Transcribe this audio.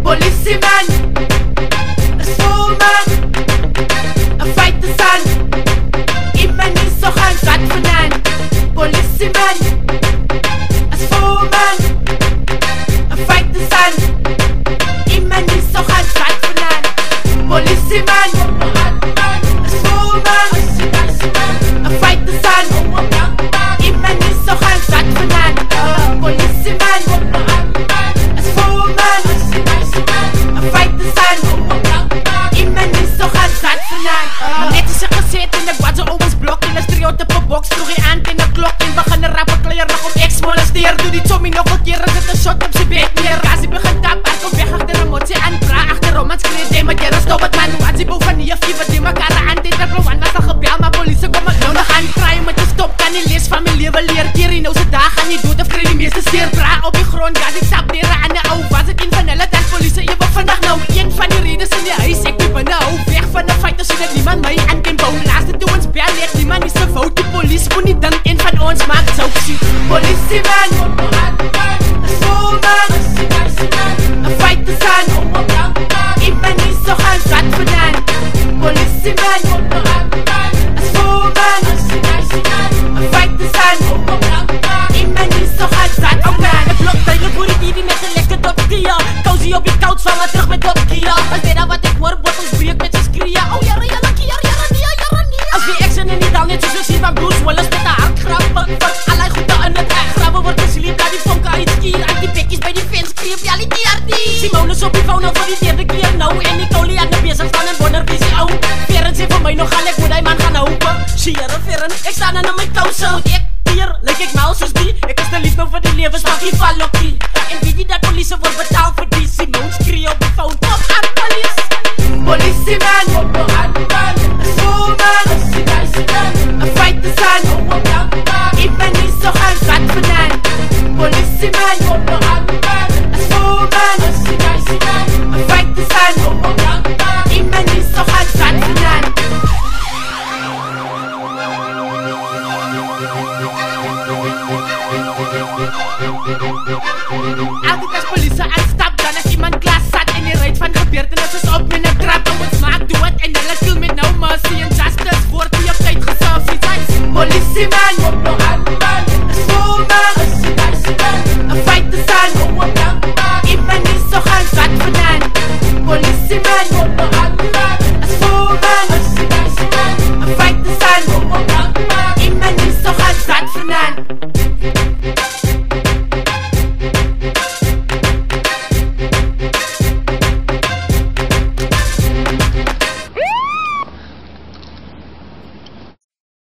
Policeman, a schoolman, a fight the sun. Iemand is zo gaan zat vandaan. Policeman, a schoolman, a fight the sun. Iemand is zo gaan zat vandaan. Policeman, a schoolman, a fight the sun. Iemand is zo gaan zat vandaan. Policeman, a schoolman, a fight the sun. Iemand is zo gaan zat vandaan. Maar net is gezet en ik was zo overs blok. En een stereotype box vroeg je aan in de klok. En we gaan een rapper kleer nog om ex-molesteer. Doe die Tommy nog een keer, zet een shot op zijn bed neer. Als hij begint tap, hij komt weg achter een motje en bra. Achterom het schreeuwt, nee, maar jij rust op het man. Als hij boven niet heeft, wat die elkaar aan deed. Dat Rowan was al gebel, maar politie kom ik nou nog aan. Kraaien met je stop, kan niet lees van mijn leven leer. Keer in onze dag, gaan niet dood of krijg die meeste steer. Bra op je grond, gas ik tap neer aan de ouw. Was het in van hulle, dan politie, je wordt vandaag nou. Een van die redens in je huis, ik ben nou. Weg van de fight, zodat niemand mij aan kan bouwen. Laatste toe ons bel, leert niemand is een fout. De politie moet niet dan een van ons maakt zo ziek. Policeman, a schoolman, a fight the sun. Iemand is zo gaan zat vandaan. Policeman, a schoolman, a fight the sun. Iemand is zo gaan zat vandaan. De blok duidelijk voor die TV met een lekker dopkia. Kousie op je couch, van maar terug met dopkia. Als weer dat wat ik hoor, wordt ons breek met z'n skria. Oh jaren, jaren, jaren. Als die action in die dal net zoals zien van Bruce Willis met de hardgrappen. Allerlei goede in het echt graven wordt gesleept. Naar die vonken uit skier, uit die bekjes bij die fans kreeg. Ja, die artie. Simone op die phone al voor die derde keer nou. En die kolie aan de bezig staan en wonder wie ze ou. Veren zijn voor mij nog al, ik moet die man gaan hopen. Sieren, veren, ik sta dan aan mijn kousen. Ik hier, lijk ik nou zoals die. Ik is de liefde voor die levensmaak, die val op die. En wie die dat politie wordt betaald voor die. Simone schreeuw op die phone, top aan police. Policeman, a schoolman, a fight the sun. Iemand is zo gaan zat vandaan. Policeman, a schoolman, a fight the sun. Iemand is zo gaan zat vandaan. Altijd als politie aanstapt, dan is iemand klaar zat. En die rijdt van gebeurtenissen op met een trap. Oh, het smaakt dood en hulle kill met no mercy. En justice wordt die op tijd geserveerd. Policeman,